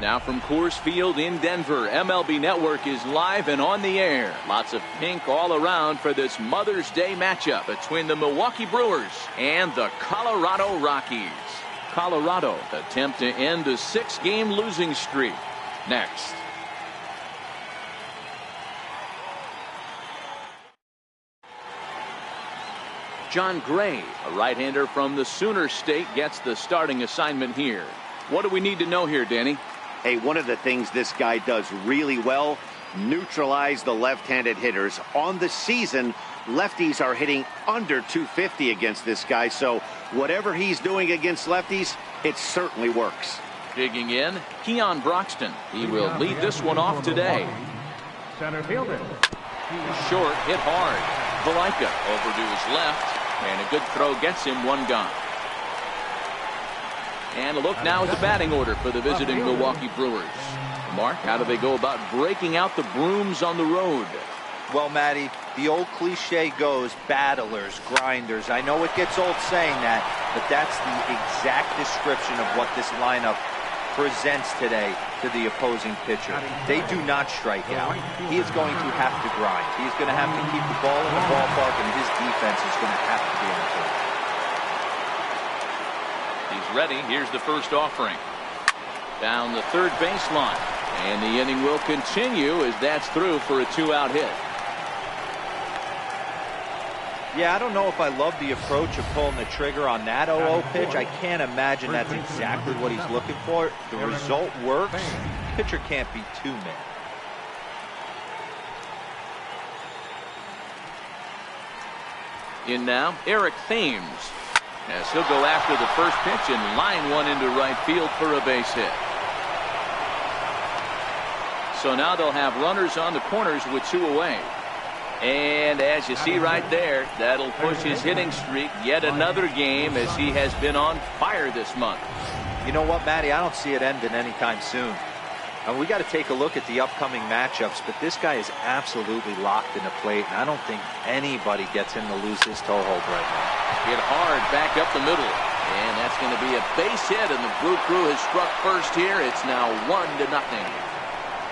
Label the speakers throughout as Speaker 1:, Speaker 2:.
Speaker 1: Now from Coors Field in Denver, MLB Network is live and on the air. Lots of pink all around for this Mother's Day matchup between the Milwaukee Brewers and the Colorado Rockies. Colorado attempt to end a 6-game losing streak. Next. John Gray, a right-hander from the Sooner State, gets the starting assignment here. What do we need to know here, Danny?
Speaker 2: Hey, one of the things this guy does really well, neutralize the left-handed hitters. On the season, lefties are hitting under 250 against this guy, so whatever he's doing against lefties, it certainly works.
Speaker 1: Digging in, Keon Broxton. He will lead this one off today.
Speaker 3: Center fielder.
Speaker 1: Short, hit hard. Valaika over to his left, and a good throw gets him one gone. And a look now at the batting order for the visiting Milwaukee Brewers. Mark, how do they go about breaking out the brooms on the road?
Speaker 4: Well, Matty, the old cliche goes battlers, grinders. I know it gets old saying that, but that's the exact description of what this lineup presents today to the opposing pitcher. They do not strike out. He is going to have to grind. He's going to have to keep the ball in the ballpark, and his defense is going to have to be on the field.
Speaker 1: He's ready. Here's the first offering. Down the third baseline. And the inning will continue as that's through for a 2-out hit.
Speaker 4: Yeah, I don't know if I love the approach of pulling the trigger on that 0-0 pitch. I can't imagine that's exactly what he's looking for. The result works. Pitcher can't be too mad.
Speaker 1: In now, Eric Thames. As he'll go after the first pitch and line one into right field for a base hit. So now they'll have runners on the corners with 2 away. And as you see right there, that'll push his hitting streak yet another game as he has been on fire this month.
Speaker 4: You know what, Matty? I don't see it ending anytime soon. We got to take a look at the upcoming matchups, but this guy is absolutely locked in the plate, and I don't think anybody gets him to lose his toehold right now.
Speaker 1: Hit hard back up the middle, and that's going to be a base hit, and the Brew Crew has struck first here. It's now 1-0.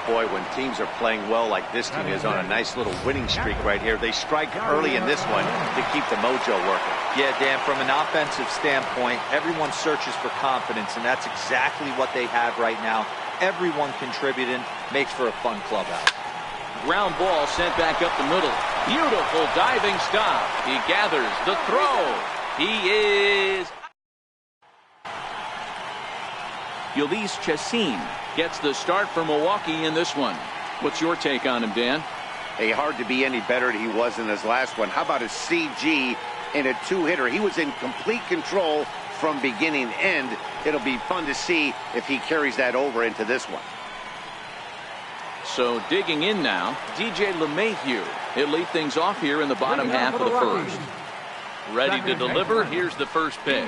Speaker 2: Boy, when teams are playing well like this team is on a nice little winning streak right here, they strike early in this one to keep the mojo working.
Speaker 4: Yeah, Dan, from an offensive standpoint, everyone searches for confidence, and that's exactly what they have right now. Everyone contributing makes for a fun clubhouse.
Speaker 1: Ground ball sent back up the middle. Beautiful diving stop. He gathers the throw. He is. Ulysses Chassin gets the start for Milwaukee in this one. What's your take on him, Dan?
Speaker 2: Hey, hard to be any better than he was in his last one. How about a CG in a 2-hitter? He was in complete control from beginning to end. It'll be fun to see if he carries that over into this one.
Speaker 1: So digging in now, DJ LeMahieu. He'll lead things off here in the bottom half of the first. Ready to deliver. Here's the first pitch.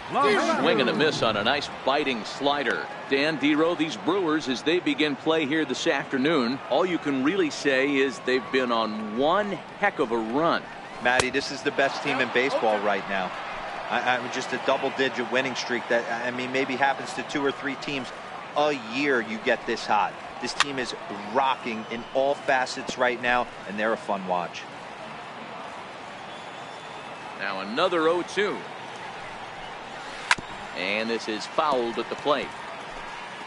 Speaker 1: Swing and a miss on a nice biting slider. Dan Dero, these Brewers, as they begin play here this afternoon, all you can really say is they've been on one heck of a run.
Speaker 4: Matty, this is the best team in baseball right now. I'm just a double-digit winning streak that, I mean, maybe happens to 2 or 3 teams a year. You get this hot. This team is rocking in all facets right now, and they're a fun watch.
Speaker 1: Now another 0-2. And this is fouled at the plate.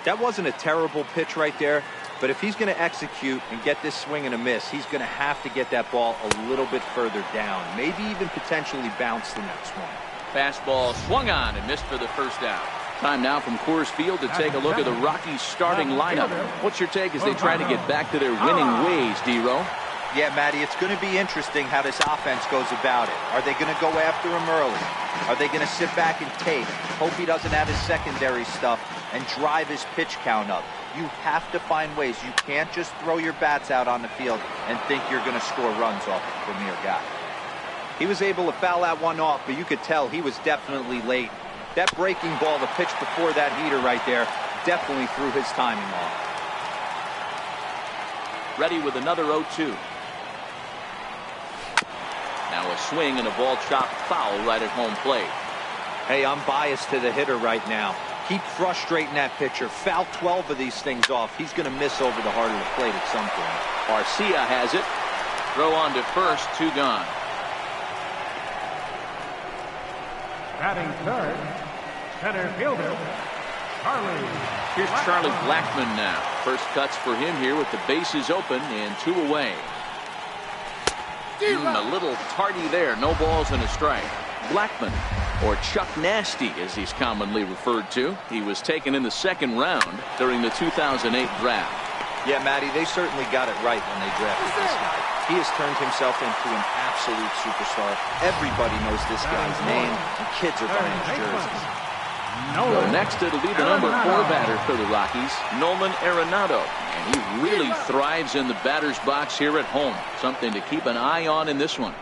Speaker 4: That wasn't a terrible pitch right there, but if he's going to execute and get this swing and a miss, he's going to have to get that ball a little bit further down, maybe even potentially bounce the next one.
Speaker 1: Fastball swung on and missed for the first out. Time now from Coors Field to take a look at the Rockies starting lineup. What's your take as they try to get back to their winning ways, D-Row?
Speaker 4: Yeah, Matty, it's going to be interesting how this offense goes about it. Are they going to go after him early? Are they going to sit back and take, hope he doesn't have his secondary stuff, and drive his pitch count up? You have to find ways. You can't just throw your bats out on the field and think you're going to score runs off a premier guy. He was able to foul that one off, but you could tell he was definitely late. That breaking ball, the pitch before that heater right there, definitely threw his timing off.
Speaker 1: Ready with another 0-2. Now a swing and a ball chopped foul right at home plate.
Speaker 4: Hey, I'm biased to the hitter right now. Keep frustrating that pitcher. Foul 12 of these things off. He's going to miss over the heart of the plate at some point.
Speaker 1: Arcia has it. Throw on to first, 2 gone.
Speaker 3: Batting third, center fielder, Charlie.
Speaker 1: Here's Charlie Blackmon now. First cuts for him here with the bases open and 2 away. A little tardy there. No balls and a strike. Blackmon, or Chuck Nasty as he's commonly referred to. He was taken in the 2nd round during the 2008 draft.
Speaker 4: Yeah, Matty, they certainly got it right when they drafted this guy. He has turned himself into an absolute superstar. Everybody knows this guy's name, and kids are buying his jerseys.
Speaker 1: So next it'll be the number 4 batter for the Rockies, Nolan Arenado. And he really thrives in the batter's box here at home. Something to keep an eye on in this one.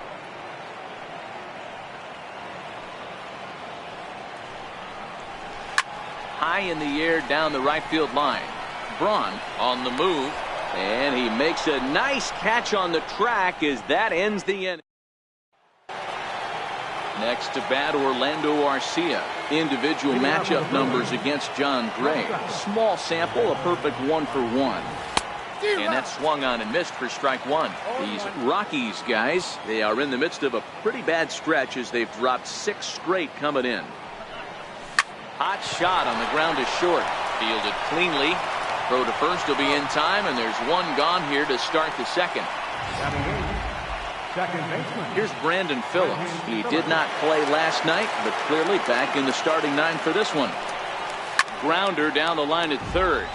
Speaker 1: High in the air down the right field line. Braun on the move, and he makes a nice catch on the track as that ends the inning. Next to bat, Orlando Arcia. Individual matchup numbers against John Gray. Small sample, a perfect 1 for 1. And that swung on and missed for strike 1. These Rockies guys, they are in the midst of a pretty bad stretch as they've dropped 6 straight coming in. Hot shot on the ground to short. Fielded cleanly. Throw to first will be in time, and there's 1 gone here to start the 2nd. Here's Brandon Phillips. He did not play last night, but clearly back in the starting 9 for this one. Grounder down the line at 3rd.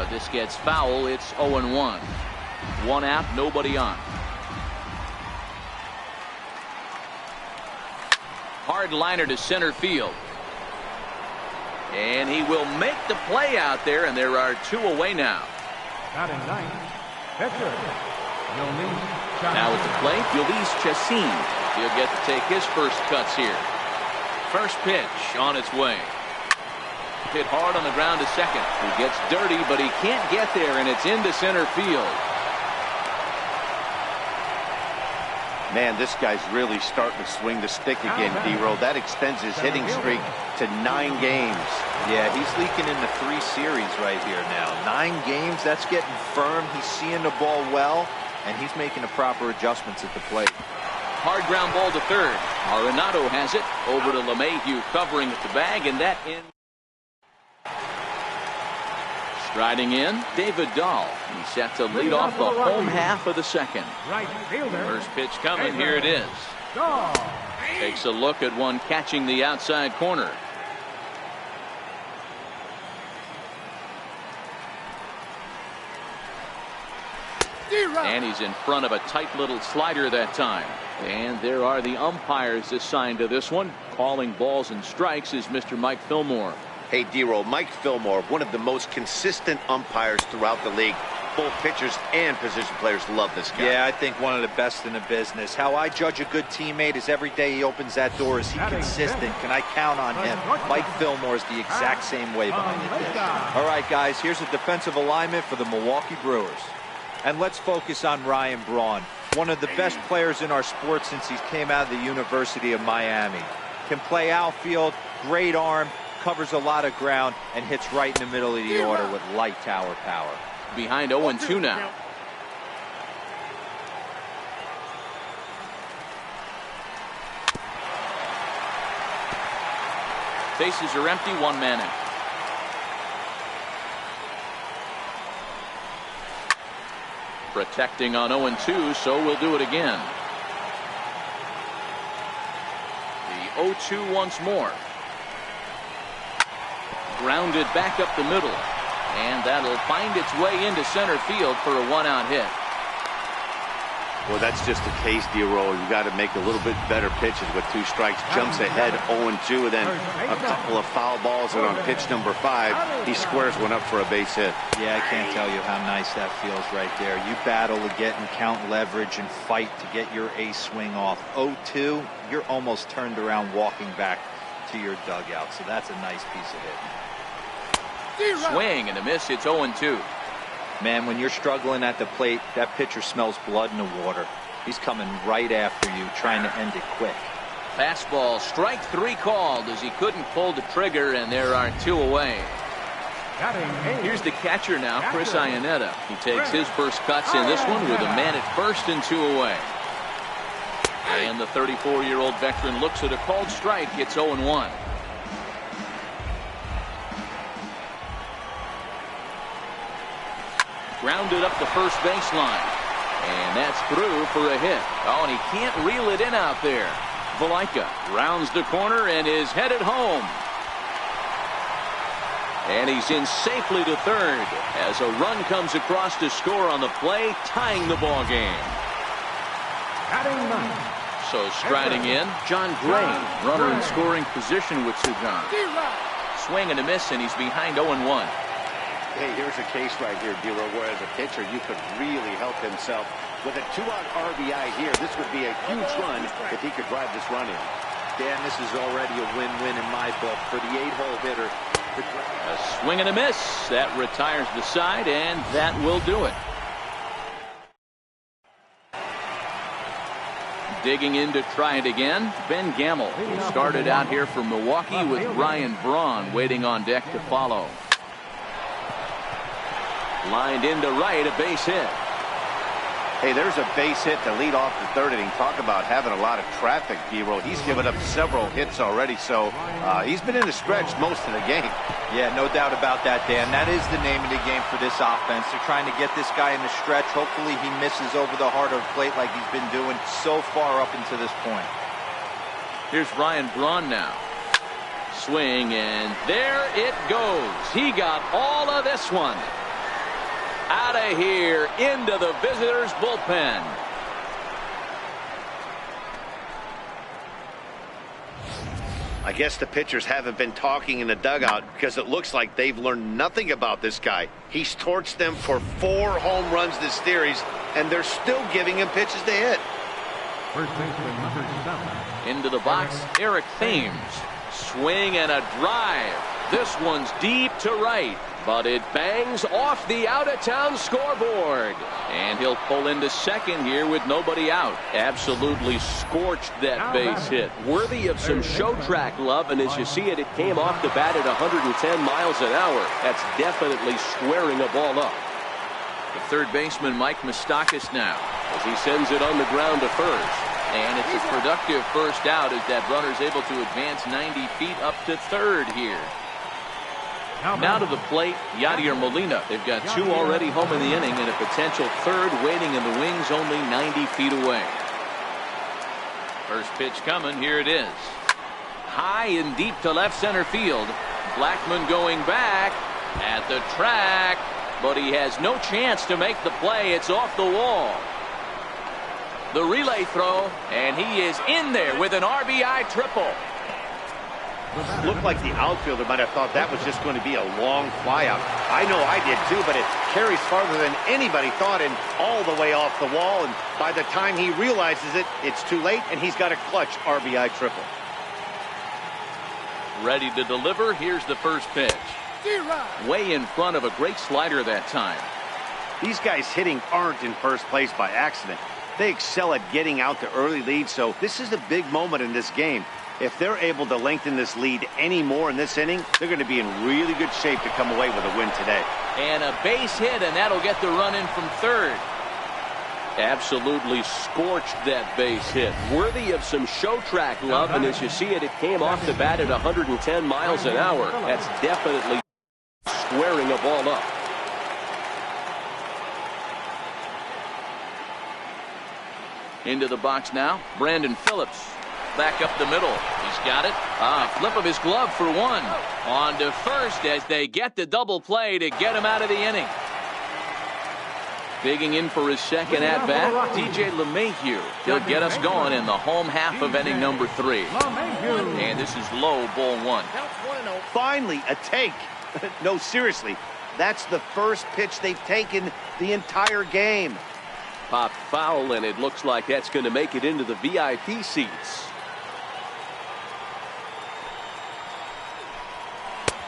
Speaker 1: This gets foul. It's 0-1. 1 out, nobody on. Hard liner to center field. And he will make the play out there, and there are 2 away now. Now at the plate, Yolis Chacin. He'll get to take his first cuts here. First pitch on its way. Hit hard on the ground to second. He gets dirty, but he can't get there, and it's into center field.
Speaker 2: Man, this guy's really starting to swing the stick again, D-Roll. That extends his hitting streak to 9 games.
Speaker 4: Yeah, he's leaking into 3 series right here now. 9 games, that's getting firm. He's seeing the ball well, and he's making the proper adjustments at the plate.
Speaker 1: Hard ground ball to 3rd. Arenado has it. Over to LeMahieu covering at the bag, and that in. Striding in, David Dahl. He's set to lead off the home half of the 2nd. First pitch coming. Here it is. Takes a look at one catching the outside corner. And he's in front of a tight little slider that time. And there are the umpires assigned to this one. Calling balls and strikes is Mr. Mike Fillmore.
Speaker 2: Hey, D-Roll, Mike Fillmore, one of the most consistent umpires throughout the league. Both pitchers and position players love this guy.
Speaker 4: Yeah, I think one of the best in the business. How I judge a good teammate is every day he opens that door. Is he consistent? Can I count on him? Mike Fillmore is the exact same way behind the dish. All right, guys, here's a defensive alignment for the Milwaukee Brewers. And let's focus on Ryan Braun, one of the best players in our sport since he came out of the University of Miami. Can play outfield, great arm, covers a lot of ground, and hits right in the middle of the order with light tower power.
Speaker 1: Behind 0-2 now. Bases are empty, 1 man out. Protecting on 0-2, so we'll do it again. The 0-2 once more. Grounded back up the middle. And that'll find its way into center field for a 1-out hit.
Speaker 2: Well, that's just the case, D-Roll. You got to make a little bit better pitches with 2 strikes. Jumps ahead 0-2, and then a couple of foul balls, and on pitch number 5, he squares one up for a base hit.
Speaker 4: Yeah, I can't tell you how nice that feels right there. You battle to get and count leverage and fight to get your ace swing off. 0-2, you're almost turned around walking back to your dugout, so that's a nice piece of hitting.
Speaker 1: Swing and a miss. It's 0-2.
Speaker 4: Man, when you're struggling at the plate, that pitcher smells blood in the water. He's coming right after you, trying to end it quick.
Speaker 1: Fastball, strike 3 called as he couldn't pull the trigger, and there are 2 away. Here's the catcher now, Chris Iannetta. He takes his first cuts in this one with a man at first and 2 away. And the 34-year-old veteran looks at a called strike. It's 0-1. Grounded up the first baseline. And that's through for a hit. Oh, and he can't reel it in out there. Valaika rounds the corner and is headed home. And he's in safely to third as a run comes across to score on the play, tying the ball game. So striding in, John Gray, runner in scoring position with Sugan. Swing and a miss, and he's behind 0-1.
Speaker 2: Hey, here's a case right here, Dero, where as a pitcher you could really help himself. With a 2-out RBI here, this would be a huge run if he could drive this run in.
Speaker 4: Dan, this is already a win-win in my book for the 8-hole hitter.
Speaker 1: A swing and a miss. That retires the side, and that will do it. Digging in to try it again, Ben Gamble, who started out here for Milwaukee with Ryan Braun waiting on deck to follow. Lined into right, a base hit.
Speaker 2: Hey, there's a base hit to lead off the third inning. Talk about having a lot of traffic, Dero. He's given up several hits already, so he's been in the stretch most of the game.
Speaker 4: Yeah, no doubt about that, Dan. That is the name of the game for this offense. They're trying to get this guy in the stretch. Hopefully he misses over the heart of the plate like he's been doing so far up until this point.
Speaker 1: Here's Ryan Braun now. Swing, and there it goes. He got all of this one. Out of here into the visitors' bullpen.
Speaker 2: I guess the pitchers haven't been talking in the dugout because it looks like they've learned nothing about this guy. He's torched them for 4 home runs this series, and they're still giving him pitches to hit.
Speaker 3: First baseman number 7.
Speaker 1: Into the box, Eric Thames. Swing and a drive. This one's deep to right, but it bangs off the out-of-town scoreboard. And he'll pull into second here with nobody out. Absolutely scorched that base hit. Worthy of some show track love, and as you see it, it came off the bat at 110 miles an hour. That's definitely squaring a ball up. The third baseman, Mike Moustakas, now, as he sends it on the ground to first. And it's a productive first out as that runner's able to advance 90 feet up to third here. Now to the plate, Yadier Molina. They've got 2 already home in the inning and a potential third waiting in the wings only 90 feet away. First pitch coming. Here it is. High and deep to left center field. Blackmon going back at the track, but he has no chance to make the play. It's off the wall. The relay throw, and he is in there with an RBI triple.
Speaker 2: Looked like the outfielder might have thought that was just going to be a long flyout. I know I did too, but it carries farther than anybody thought and all the way off the wall. And by the time he realizes it, it's too late, and he's got a clutch RBI triple. Ready to deliver. Here's the first pitch. Way in front of a great slider that time. These guys hitting aren't in first place by accident. They excel at getting out to early leads, so this is a big moment in this game. If they're able to lengthen this lead any more in this inning, they're going to be in really good shape to come away with a win today. And a base hit, and that'll get the run in from third. Absolutely scorched that base hit. Worthy of some show track love, and as you see it, it came off the bat at 110 miles an hour. That's definitely squaring a ball up. Into the box now, Brandon Phillips. Back up the middle. He's got it. Flip of his glove for one. On to first as they get the double play to get him out of the inning. Digging in for his second at-bat, DJ LeMahieu. He'll get us going in the home half of inning number 3. And this is low, ball 1. Finally, a take. No, seriously. That's the first pitch they've taken the entire game. Pop foul, and it looks like that's going to make it into the VIP seats.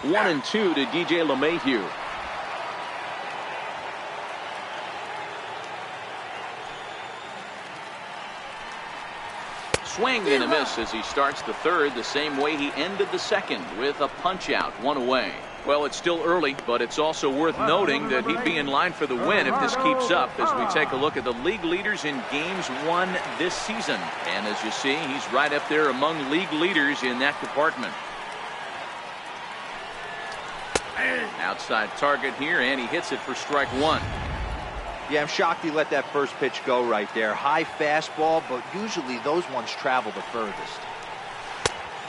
Speaker 2: 1-2 to DJ LeMahieu.
Speaker 1: swing and a miss as he starts the third the same way he ended the second, with a punch out, one away. Well, it's still early, but it's also worth noting that he'd be in line for the win if this keeps up as we take a look at the league leaders in games won this season. And as you see, he's right up there among league leaders in that department. Outside target here, and he hits it for strike one.
Speaker 4: Yeah, I'm shocked he let that first pitch go right there. High fastball, but usually those ones travel the furthest.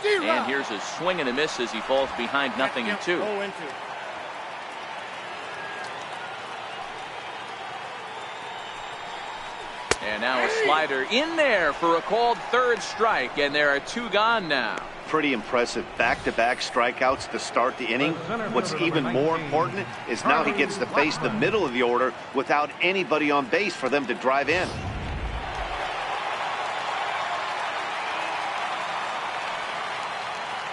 Speaker 1: And here's a swing and a miss as he falls behind 0-2. And now a slider in there for a called third strike, and there are two gone now.
Speaker 2: Pretty impressive back-to-back strikeouts to start the inning. What's even more important is now he gets to face the middle of the order without anybody on base for them to drive in.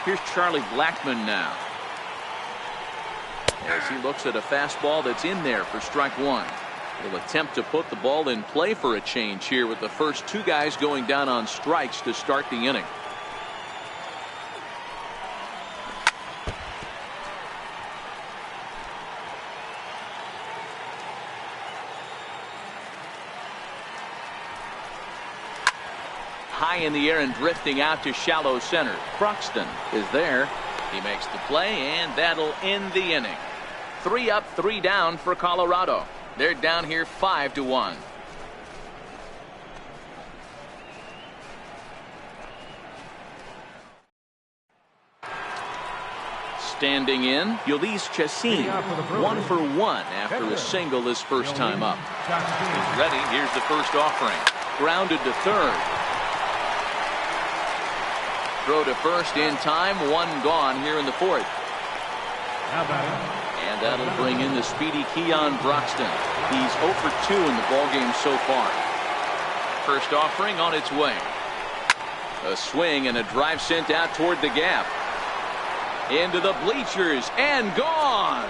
Speaker 1: Here's Charlie Blackmon now, as he looks at a fastball that's in there for strike one. He'll attempt to put the ball in play for a change here with the first two guys going down on strikes to start the inning. High in the air and drifting out to shallow center. Broxton is there. He makes the play, and that'll end the inning. 3 up, 3 down for Colorado. They're down here 5-1. Standing in, Ulysses Chassin, 1 for 1 after a single his first time up. He's ready. Here's the first offering. Grounded to third. Throw to first in time, 1 gone here in the fourth. And that'll bring in the speedy Keon Broxton. He's 0 for 2 in the ballgame so far. First offering on its way. A swing and a drive sent out toward the gap. Into the bleachers and gone.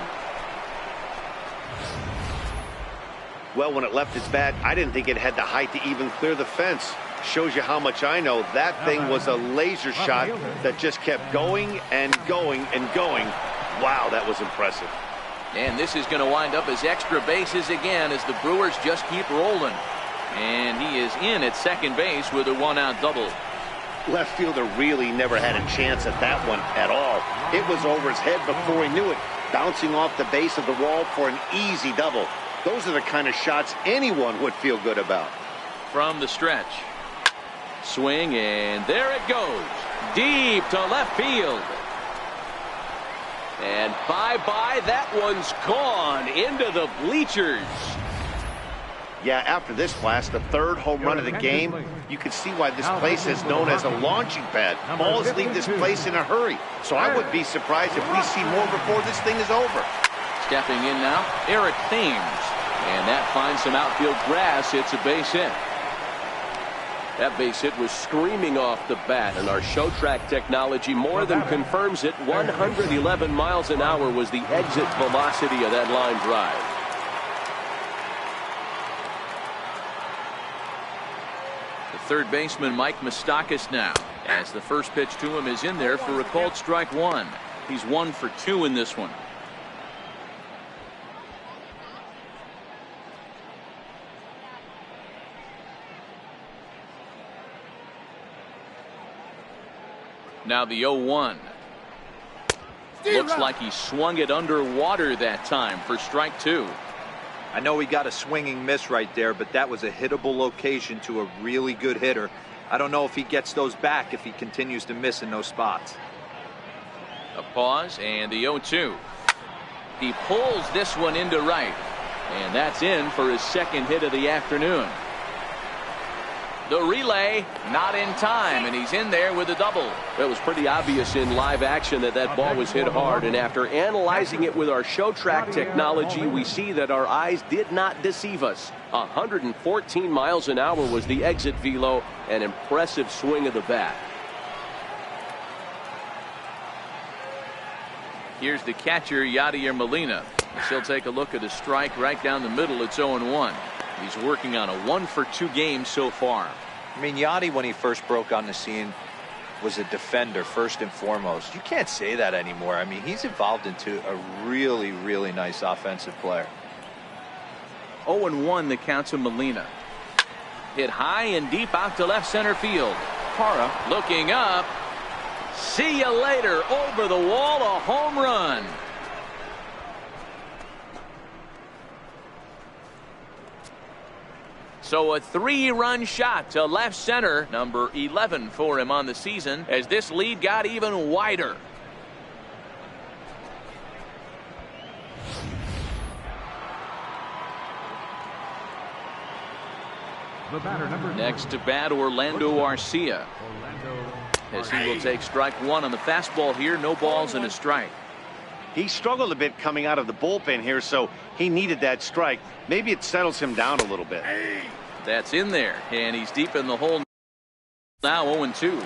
Speaker 2: Well, when it left its bat, I didn't think it had the height to even clear the fence. Shows you how much I know. That thing was a laser shot that just kept going and going and going. Wow, that was impressive.
Speaker 1: And this is going to wind up as extra bases again as the Brewers just keep rolling. And he is in at second base with a 1-out double.
Speaker 2: Left fielder really never had a chance at that one at all. It was over his head before he knew it, bouncing off the base of the wall for an easy double. Those are the kind of shots anyone would feel good about.
Speaker 1: From the stretch. Swing, and there it goes. Deep to left field. And bye-bye, that one's gone into the bleachers.
Speaker 2: Yeah, after this blast, the third home run of the game, you can see why this place is known as a launching pad. Balls leave this place in a hurry. So I wouldn't be surprised if we see more before this thing is over.
Speaker 1: Stepping in now, Eric Thames. And that finds some outfield grass. It's a base hit.
Speaker 5: That base hit was screaming off the bat, and our show track technology more than confirms it. 111 miles an hour was the exit velocity of that line drive.
Speaker 1: The third baseman, Mike Moustakas, now, as the first pitch to him is in there for a called strike one. He's 1 for 2 in this one. Now the 0-1. Looks like he swung it underwater that time for strike 2.
Speaker 4: I know he got a swinging miss right there, but that was a hittable location to a really good hitter. I don't know if he gets those back if he continues to miss in those spots.
Speaker 1: A pause and the 0-2. He pulls this one into right, and that's in for his second hit of the afternoon. The relay not in time, and he's in there with a double.
Speaker 5: It was pretty obvious in live action that that ball was hit hard, and after analyzing it with our show track technology, we see that our eyes did not deceive us. 114 miles an hour was the exit velo, an impressive swing of the bat.
Speaker 1: Here's the catcher, Yadier Molina. He'll take a look at a strike right down the middle. It's 0-1. He's working on a 1 for 2 game so far.
Speaker 4: I mean, Yachty, when he first broke on the scene, was a defender first and foremost. You can't say that anymore. I mean, he's evolved into a really, really nice offensive player.
Speaker 1: 0-1 the count to Molina. Hit high and deep out to left center field. Parra looking up. See you later. Over the wall, a home run. So a 3-run shot to left center, number 11 for him on the season, as this lead got even wider.
Speaker 3: The batter, number
Speaker 1: Next to bat, Orlando Arcia, as he will take strike one on the fastball here. No balls and a strike.
Speaker 2: He struggled a bit coming out of the bullpen here, so he needed that strike. Maybe it settles him down a little bit.
Speaker 1: That's in there, and he's deep in the hole now. 0-2.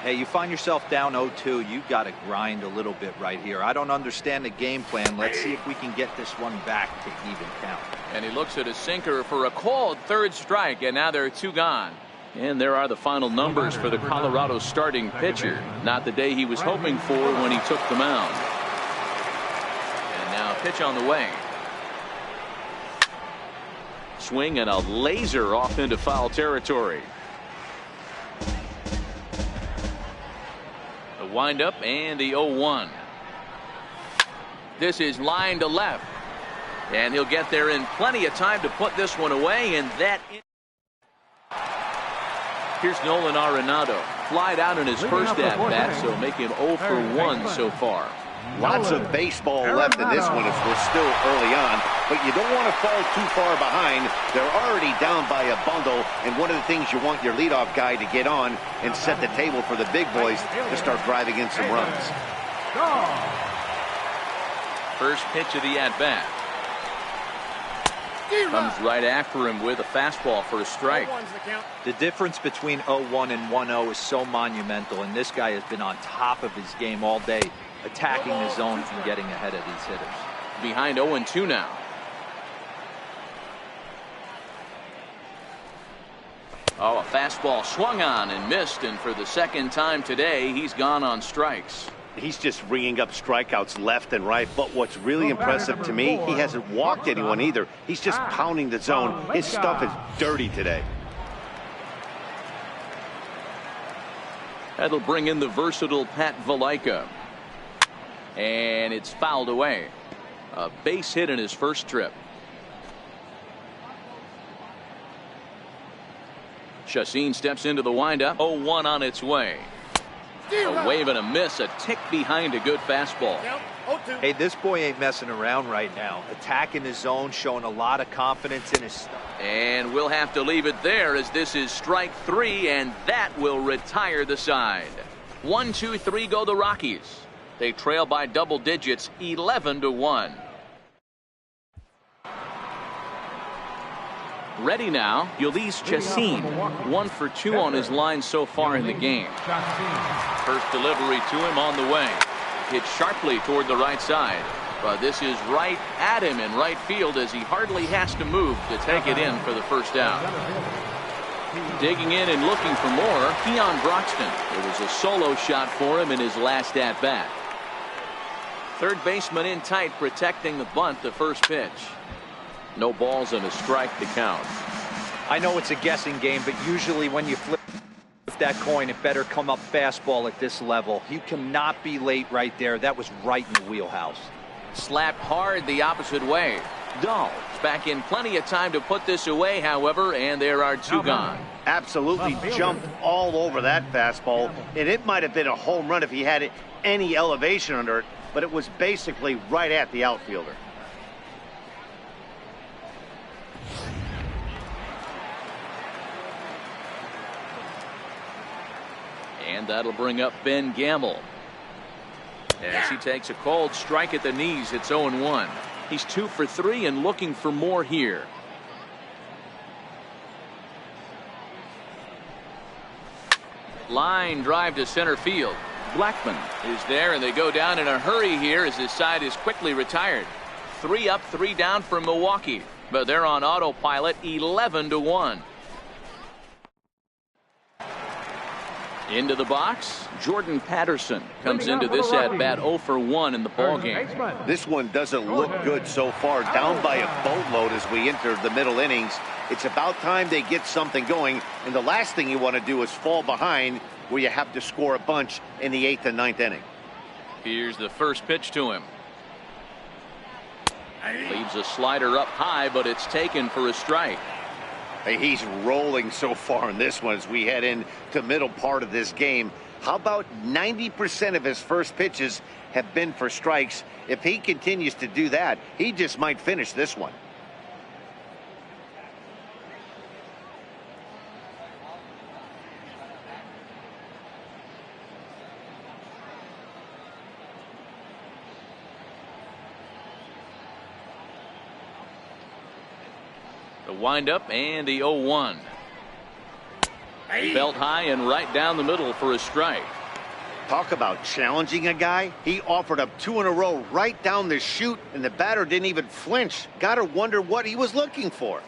Speaker 4: Hey, you find yourself down 0-2, you've got to grind a little bit right here. I don't understand the game plan. Let's see if we can get this one back to even count.
Speaker 1: And he looks at a sinker for a called third strike, and now there are 2 gone. And there are the final numbers for the Colorado starting pitcher. Not the day he was hoping for when he took the mound. And now pitch on the way. Swing and a laser off into foul territory. The windup and the 0-1. This is line to left. And he'll get there in plenty of time to put this one away. And that. Here's Nolan Arenado. Flied out in his first at-bat, so make him 0 for 1 so far.
Speaker 2: Lots of baseball left in this one as we're still early on, but you don't want to fall too far behind. They're already down by a bundle, and one of the things you want your leadoff guy to get on and set the table for the big boys to start driving in some runs.
Speaker 1: First pitch of the at-bat. Comes right after him with a fastball for a strike.
Speaker 4: The difference between 0-1 and 1-0 is so monumental, and this guy has been on top of his game all day, attacking the zone and getting ahead of these hitters.
Speaker 1: Behind 0-2 now. Oh, a fastball swung on and missed, and for the second time today, he's gone on strikes.
Speaker 2: He's just ringing up strikeouts left and right, but what's really impressive to me, he hasn't walked anyone either. He's just pounding the zone. His stuff is dirty today.
Speaker 1: That'll bring in the versatile Pat Valaika. And it's fouled away. A base hit in his first trip. Chacin steps into the windup. 0-1 on its way. A wave and a miss, a tick behind a good fastball.
Speaker 4: Hey, this boy ain't messing around right now. Attacking his zone, showing a lot of confidence in his stuff.
Speaker 1: And we'll have to leave it there, as this is strike 3, and that will retire the side. 1, 2, 3 go the Rockies. They trail by double digits, 11-1. Ready now, Ulysses Chacin, 1 for 2 on his line so far in the game. First delivery to him on the way. Hit sharply toward the right side. But this is right at him in right field, as he hardly has to move to take it in for the first out. Digging in and looking for more, Keon Broxton. It was a solo shot for him in his last at-bat. Third baseman in tight, protecting the bunt, the first pitch. No balls and a strike to count.
Speaker 4: I know it's a guessing game, but usually when you flip that coin, it better come up fastball at this level. You cannot be late right there. That was right in the wheelhouse.
Speaker 1: Slapped hard the opposite way. Dahl is back in plenty of time to put this away, however, and there are 2 gone.
Speaker 2: Absolutely jumped all over that fastball, and it might have been a home run if he had any elevation under it, but it was basically right at the outfielder.
Speaker 1: And that'll bring up Ben Gamble. As he takes a cold strike at the knees, it's 0-1. He's 2 for 3 and looking for more here. Line drive to center field. Blackman is there, and they go down in a hurry here as his side is quickly retired. 3 up, 3 down for Milwaukee, but they're on autopilot, 11-1. Into the box, Jordan Patterson comes into this at-bat 0 for 1 in the ballgame.
Speaker 2: This one doesn't look good so far. Down by a boatload as we enter the middle innings. It's about time they get something going, and the last thing you want to do is fall behind where you have to score a bunch in the 8th and 9th inning.
Speaker 1: Here's the first pitch to him. Leaves a slider up high, but it's taken for a strike.
Speaker 2: He's rolling so far in this one as we head into the middle part of this game. How about 90% of his first pitches have been for strikes? If he continues to do that, he just might finish this one.
Speaker 1: The windup and the 0-1. Belt high and right down the middle for a strike.
Speaker 2: Talk about challenging a guy. He offered up 2 in a row right down the chute, and the batter didn't even flinch. Gotta wonder what he was looking for.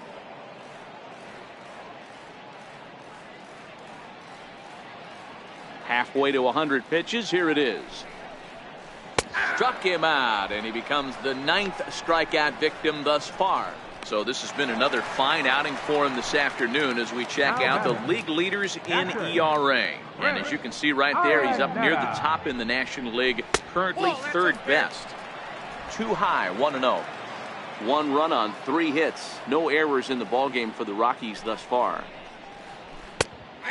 Speaker 1: Halfway to 100 pitches. Here it is. Struck him out, and he becomes the 9th strikeout victim thus far. So this has been another fine outing for him this afternoon as we check out the league leaders in ERA. And as you can see right there, he's up near the top in the National League, currently 3rd best. Too high, 1-0. 1 run on 3 hits. No errors in the ballgame for the Rockies thus far.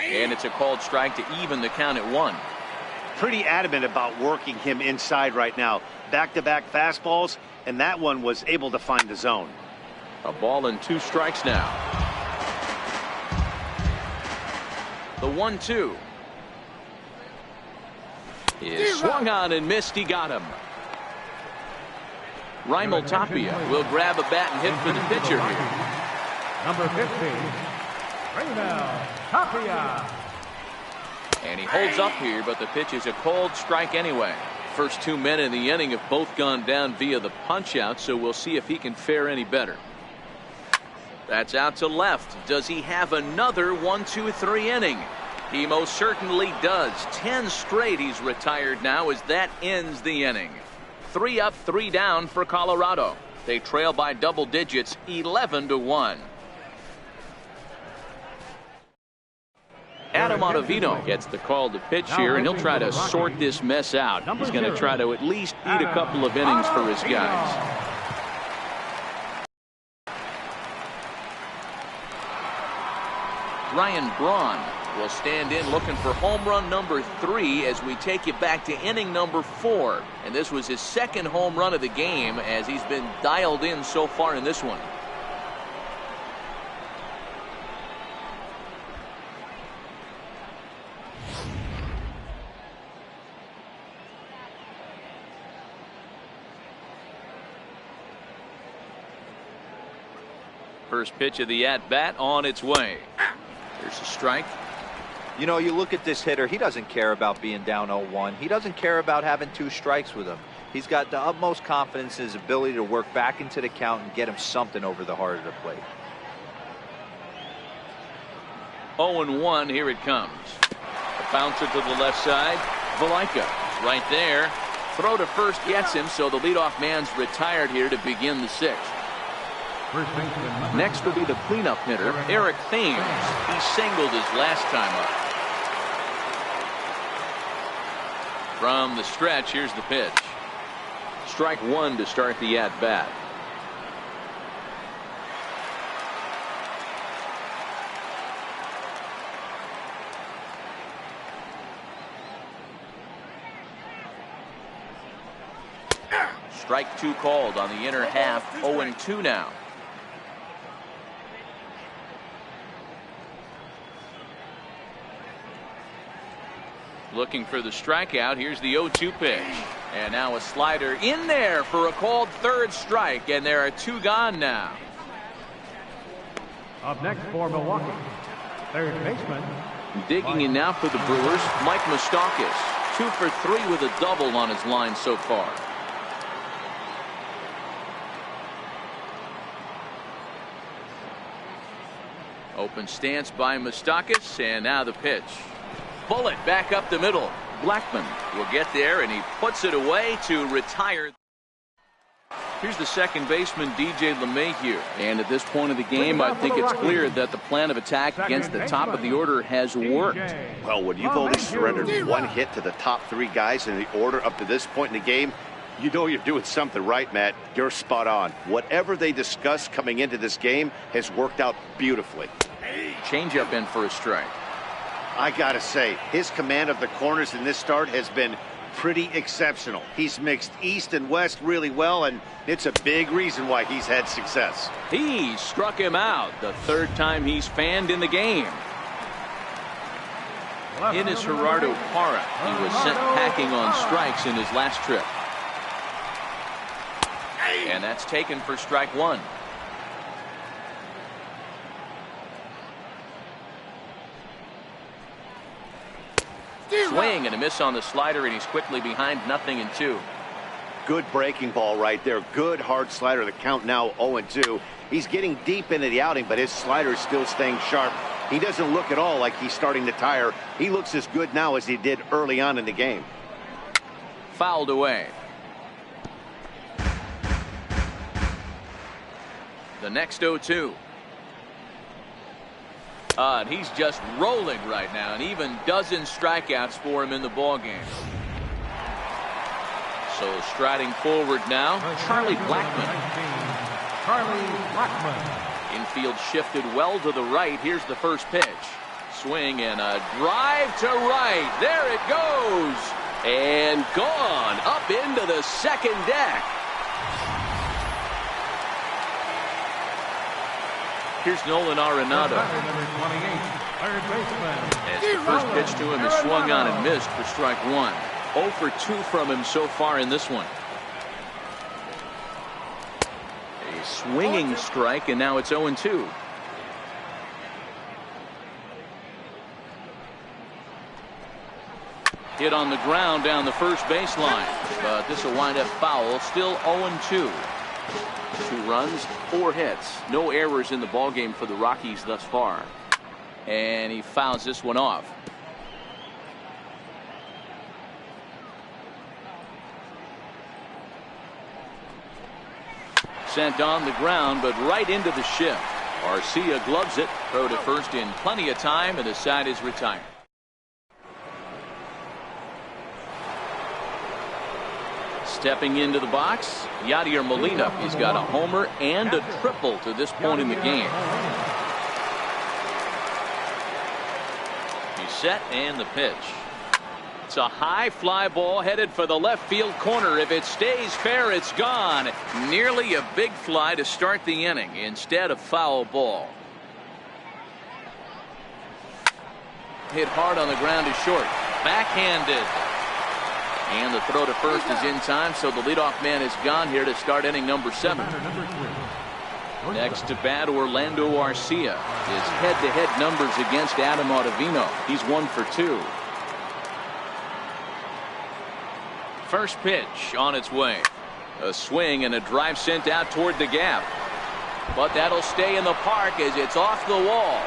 Speaker 1: And it's a called strike to even the count at 1.
Speaker 2: Pretty adamant about working him inside right now. Back-to-back fastballs, and that one was able to find the zone.
Speaker 1: A ball and 2 strikes now. The 1-2 is swung on and missed. He got him. Raimel Tapia will grab a bat and hit for the pitcher here.
Speaker 3: Number 15, Raimel Tapia.
Speaker 1: And he holds up here, but the pitch is a called strike anyway. First 2 men in the inning have both gone down via the punch out, so we'll see if he can fare any better. That's out to left. Does he have another 1-2-3 inning? He most certainly does. 10 straight he's retired now as that ends the inning. 3 up, 3 down for Colorado. They trail by double digits, 11-1. Adam Ottavino gets the call to pitch here, and he'll try to sort this mess out. He's going to try to at least eat a couple of innings for his guys. Ryan Braun will stand in looking for home run number 3 as we take you back to inning number 4. And this was his 2nd home run of the game as he's been dialed in so far in this one. First pitch of the at-bat on its way. There's a strike.
Speaker 4: You know, you look at this hitter, he doesn't care about being down 0-1. He doesn't care about having 2 strikes with him. He's got the utmost confidence in his ability to work back into the count and get him something over the heart of the plate.
Speaker 1: 0-1, here it comes. A bouncer to the left side. Valaika is right there. Throw to first gets him, so the leadoff man's retired here to begin the 6th. Next will be the cleanup hitter, Eric Thames. He singled his last time up. From the stretch, here's the pitch. Strike 1 to start the at-bat. Strike 2 called on the inner half. 0-2 now. Looking for the strikeout. Here's the 0-2 pitch. And now a slider in there for a called 3rd strike. And there are 2 gone now.
Speaker 3: Up next for Milwaukee, 3rd baseman.
Speaker 1: Digging in now for the Brewers, Mike Moustakas. 2 for 3 with a double on his line so far. Open stance by Moustakas, and now the pitch. bullet back up the middle. Blackmon will get there, and he puts it away to retire. Here's the second baseman, DJ LeMahieu. And at this point of the game, I think it's clear that the plan of attack against the top of the order has worked.
Speaker 2: Well, when you've only surrendered one hit to the top three guys in the order up to this point in the game, you know you're doing something right, Matt. You're spot on. Whatever they discussed coming into this game has worked out beautifully.
Speaker 1: Changeup in for a strike.
Speaker 2: I gotta say, his command of the corners in this start has been pretty exceptional. He's mixed east and west really well, and it's a big reason why he's had success.
Speaker 1: He struck him out the third time he's fanned in the game. In is Gerardo Parra. He was sent packing on strikes in his last trip. And that's taken for strike one. Swing and a miss on the slider, and he's quickly behind 0-2.
Speaker 2: Good breaking ball right there. Good hard slider. The count now 0-2. He's getting deep into the outing, but his slider is still staying sharp. He doesn't look at all like he's starting to tire. He looks as good now as he did early on in the game.
Speaker 1: Fouled away. The next 0-2. And he's just rolling right now, and even dozen strikeouts for him in the ballgame. So striding forward now, Charlie Blackmon. Infield shifted well to the right. Here's the first pitch. Swing and a drive to right. There it goes. And gone up into the second deck. Here's Nolan Arenado. As the first pitch to him is swung on and missed for strike one. 0 for 2 from him so far in this one. A swinging strike, and now it's 0-2. Hit on the ground down the first baseline, but this will wind up foul. Still 0-2. 2 runs, 4 hits. No errors in the ballgame for the Rockies thus far. And he fouls this one off. Sent on the ground, but right into the shift. Arcia gloves it. Throw to first in plenty of time, and the side is retired. Stepping into the box, Yadier Molina. He's got a homer and a triple to this point in the game. He's set, and the pitch. It's a high fly ball headed for the left field corner. If it stays fair, it's gone. Nearly a big fly to start the inning. Instead, a foul ball. Hit hard on the ground is short. Backhanded. And the throw to first is in time, so the leadoff man is gone here to start inning number 7. Next to bat, Orlando Arcia. His head-to-head numbers against Adam Ottavino. He's 1 for 2. First pitch on its way. A swing and a drive sent out toward the gap. But that'll stay in the park as it's off the wall.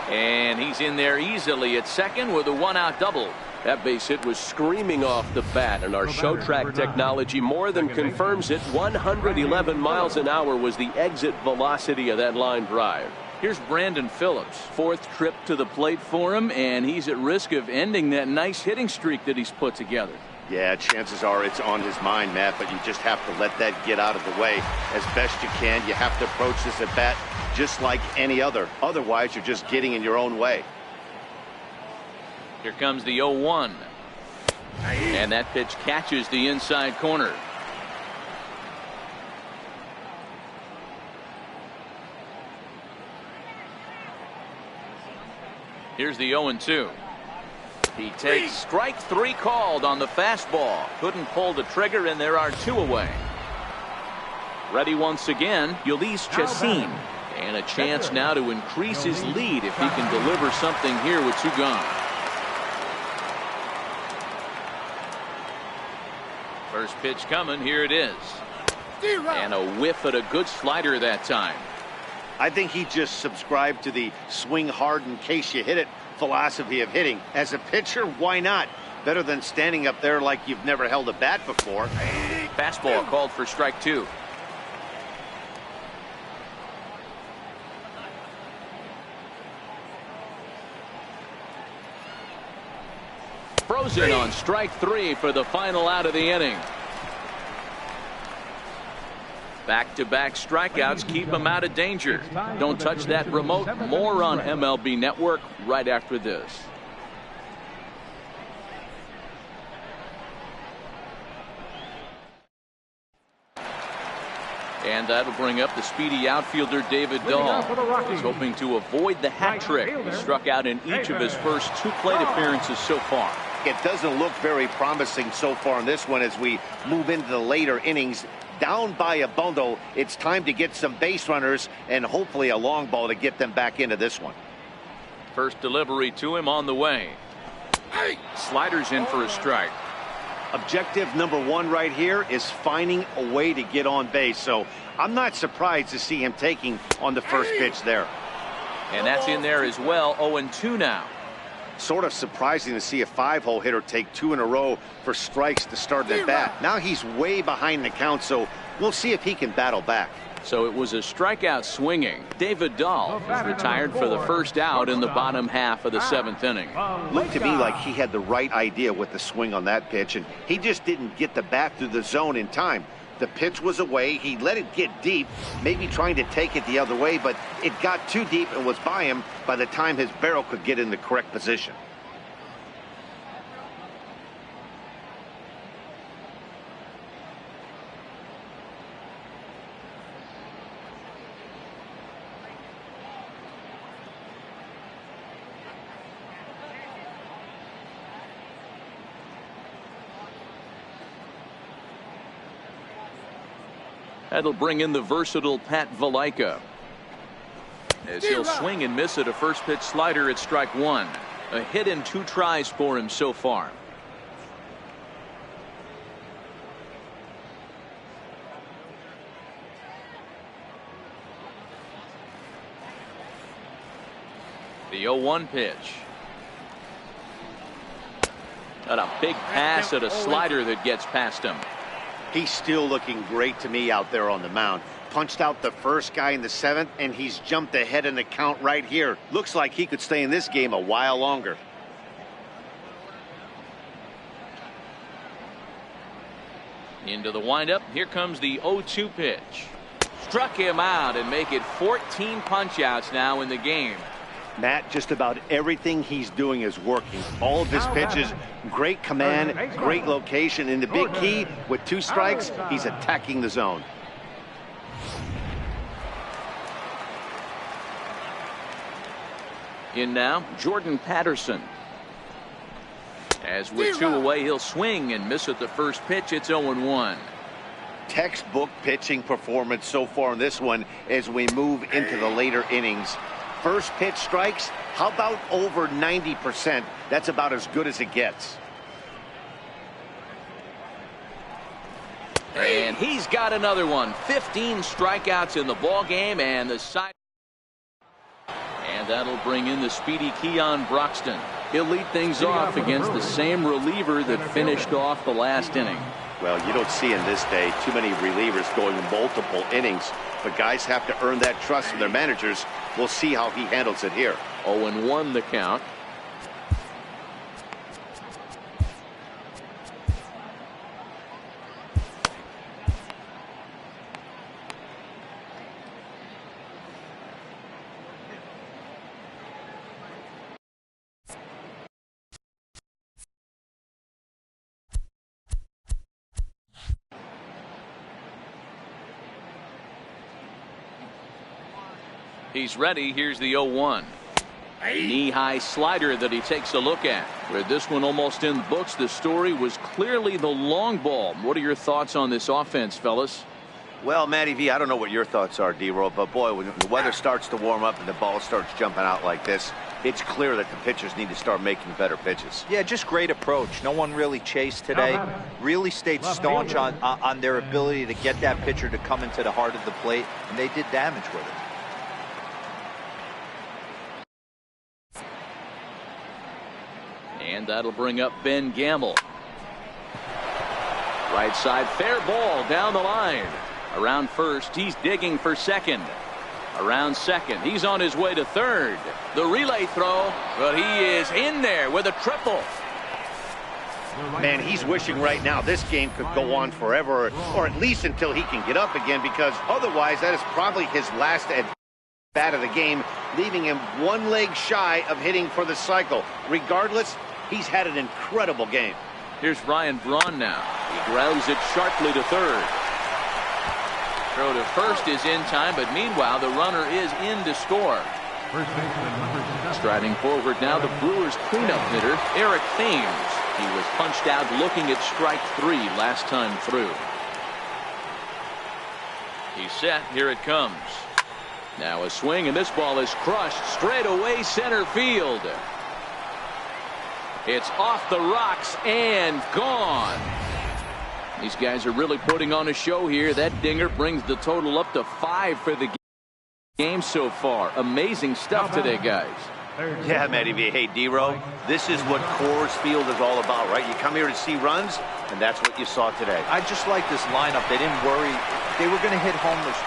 Speaker 1: And he's in there easily at second with a 1-out double.
Speaker 5: That base hit was screaming off the bat, and our show track technology more than confirms it. 111 miles an hour was the exit velocity of that line drive.
Speaker 1: Here's Brandon Phillips. 4th trip to the plate for him, and he's at risk of ending that nice hitting streak that he's put together.
Speaker 2: Yeah, chances are it's on his mind, Matt, but you just have to let that get out of the way as best you can. You have to approach this at bat just like any other. Otherwise, you're just getting in your own way.
Speaker 1: Here comes the 0-1. And that pitch catches the inside corner. Here's the 0-2. He takes strike 3 called on the fastball. Couldn't pull the trigger, and there are 2 away. Ready once again, Ulysses Chacin. And a chance now to increase his lead if he can deliver something here with 2 gone. First pitch coming. Here it is. And a whiff at a good slider that time.
Speaker 2: I think he just subscribed to the swing hard in case you hit it philosophy of hitting. As a pitcher, why not? Better than standing up there like you've never held a bat before.
Speaker 1: Fastball called for strike 2. Frozen on strike 3 for the final out of the inning. Back-to-back strikeouts keep him out of danger. Don't touch that remote. More on MLB Network right after this. And that'll bring up the speedy outfielder David Dahl. He's hoping to avoid the hat trick. He struck out in each of his first 2 plate appearances so far.
Speaker 2: It doesn't look very promising so far in this one as we move into the later innings. Down by a bundle, it's time to get some base runners and hopefully a long ball to get them back into this one.
Speaker 1: First delivery to him on the way. Sliders in for a strike.
Speaker 2: Objective number 1 right here is finding a way to get on base. So I'm not surprised to see him taking on the first pitch there.
Speaker 1: And that's in there as well. 0-2 now.
Speaker 2: Sort of surprising to see a 5-hole hitter take 2 in a row for strikes to start the bat. Now he's way behind the count, so we'll see if he can battle back.
Speaker 1: So it was a strikeout swinging. David Dahl is retired for the first out in the bottom half of the 7th inning.
Speaker 2: Looked to me like he had the right idea with the swing on that pitch, and he just didn't get the bat through the zone in time. The pitch was away. He let it get deep, maybe trying to take it the other way, but it got too deep and was by him by the time his barrel could get in the correct position.
Speaker 1: That'll bring in the versatile Pat Valaika. As he'll swing and miss at a first pitch slider at strike 1. A hit in 2 tries for him so far. The 0-1 pitch. And a big pass at a slider that gets past him.
Speaker 2: He's still looking great to me out there on the mound. Punched out the first guy in the 7th, and he's jumped ahead in the count right here. Looks like he could stay in this game a while longer.
Speaker 1: Into the windup. Here comes the 0-2 pitch. Struck him out and make it 14 punch-outs now in the game.
Speaker 2: Matt, just about everything he's doing is working. All of his pitches, great command, great location. In the big key, with 2 strikes, he's attacking the zone.
Speaker 1: In now, Jordan Patterson. As with 2 away, he'll swing and miss at the first pitch. It's 0-1.
Speaker 2: Textbook pitching performance so far in this one as we move into the later innings. First pitch strikes, how about over 90%? That's about as good as it gets.
Speaker 1: And he's got another one. 15 strikeouts in the ball game, and the side. And that'll bring in the speedy Keon Broxton. He'll lead things off against the same reliever that finished off the last inning.
Speaker 2: Well, you don't see in this day too many relievers going multiple innings, but guys have to earn that trust from their managers. We'll see how he handles it here.
Speaker 1: 0-1 the count. He's ready. Here's the 0-1. Knee-high slider that he takes a look at. With this one almost in the books, the story was clearly the long ball. What are your thoughts on this offense, fellas?
Speaker 2: Well, Matty V, I don't know what your thoughts are, D-Roll, but boy, when the weather starts to warm up and the ball starts jumping out like this, it's clear that the pitchers need to start making better pitches.
Speaker 4: Yeah, just great approach. No one really chased today. Really stayed staunch on their ability to get that pitcher to come into the heart of the plate, and they did damage with it.
Speaker 1: that'll bring up Ben Gamble. Right side, fair ball down the line. Around first, he's digging for second. Around second, he's on his way to third. The relay throw, but he is in there with a triple.
Speaker 2: Man, he's wishing right now this game could go on forever, or at least until he can get up again, because otherwise that is probably his last at-bat of the game, leaving him one leg shy of hitting for the cycle. Regardless, he's had an incredible game.
Speaker 1: Here's Ryan Braun now. He grounds it sharply to third. Throw to first is in time, but meanwhile the runner is in to score. Striding forward now, the Brewers cleanup hitter, Eric Thames. He was punched out looking at strike 3 last time through. He's set. Here it comes. Now a swing, and this ball is crushed straight away center field. It's off the rocks and gone. These guys are really putting on a show here. That dinger brings the total up to 5 for the game so far. Amazing stuff today, guys.
Speaker 2: Yeah, Matty V. Hey, D-Row, this is what Coors Field is all about, right? You come here to see runs, and that's what you saw today.
Speaker 4: I just like this lineup. They didn't worry. They were going to hit homers.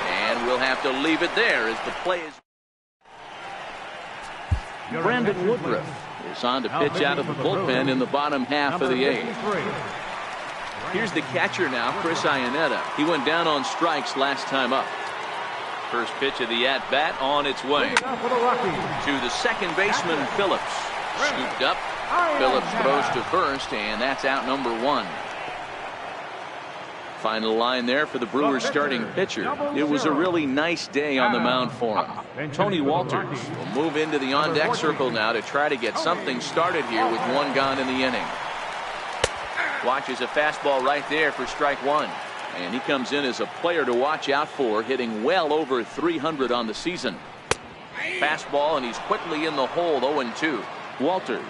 Speaker 1: And we'll have to leave it there as the play is. Brandon Woodruff is on to pitch out of the bullpen in the bottom half of the 8th. Here's the catcher now, Chris Iannetta. He went down on strikes last time up. First pitch of the at-bat on its way. To the second baseman, Phillips. Scooped up. Phillips throws to first, and that's out number 1. Final line there for the Brewers starting pitcher. It was a really nice day on the mound for him. Tony Walters will move into the on-deck circle now to try to get something started here with 1 gone in the inning. Watches a fastball right there for strike 1. And he comes in as a player to watch out for, hitting well over 300 on the season. Fastball, and he's quickly in the hole, 0-2. Walters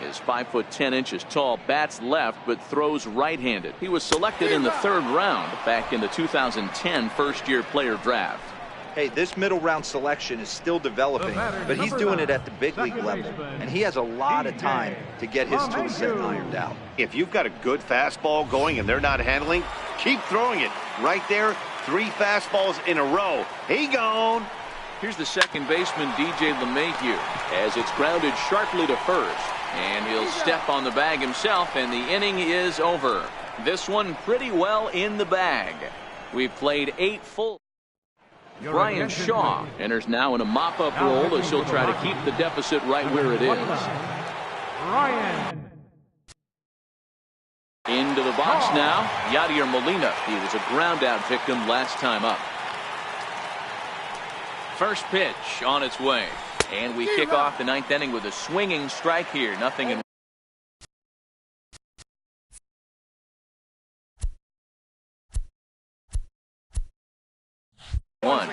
Speaker 1: is 5'10" tall, bats left, but throws right-handed. He was selected in the 3rd round back in the 2010 first-year player draft.
Speaker 4: Hey, this middle round selection is still developing, but he's doing it at the big league level, and he has a lot of time to get his tool set ironed out.
Speaker 2: If you've got a good fastball going and they're not handling, keep throwing it. Right there, 3 fastballs in a row. He gone.
Speaker 1: Here's the second baseman, DJ LeMahieu, as it's grounded sharply to first. And he'll step on the bag himself, and the inning is over. This one pretty well in the bag. We've played 8 full. Brian Shaw enters now in a mop-up role as he'll try to keep the deficit right where it is.
Speaker 3: Ryan.
Speaker 1: Into the box now, Yadier Molina. He was a ground-out victim last time up. First pitch on its way. And we kick off the 9th inning with a swinging strike here. Nothing in. One.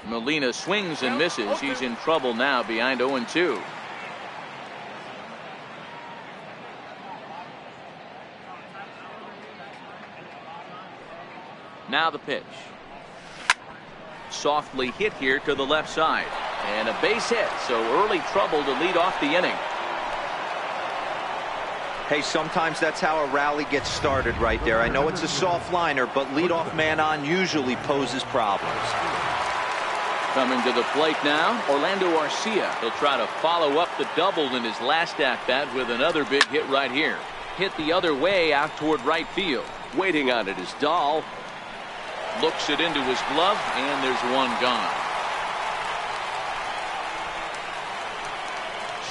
Speaker 1: Molina swings and misses. He's in trouble now, behind 0-2. Now the pitch. Softly hit here to the left side. And a base hit, so early trouble to lead off the inning.
Speaker 4: Hey, sometimes that's how a rally gets started right there. I know it's a soft liner, but leadoff man on usually poses problems.
Speaker 1: Coming to the plate now, Orlando Arcia. He'll try to follow up the double in his last at-bat with another big hit right here. Hit the other way out toward right field.
Speaker 5: Waiting on it is Dahl.
Speaker 1: Looks it into his glove, and there's 1 gone.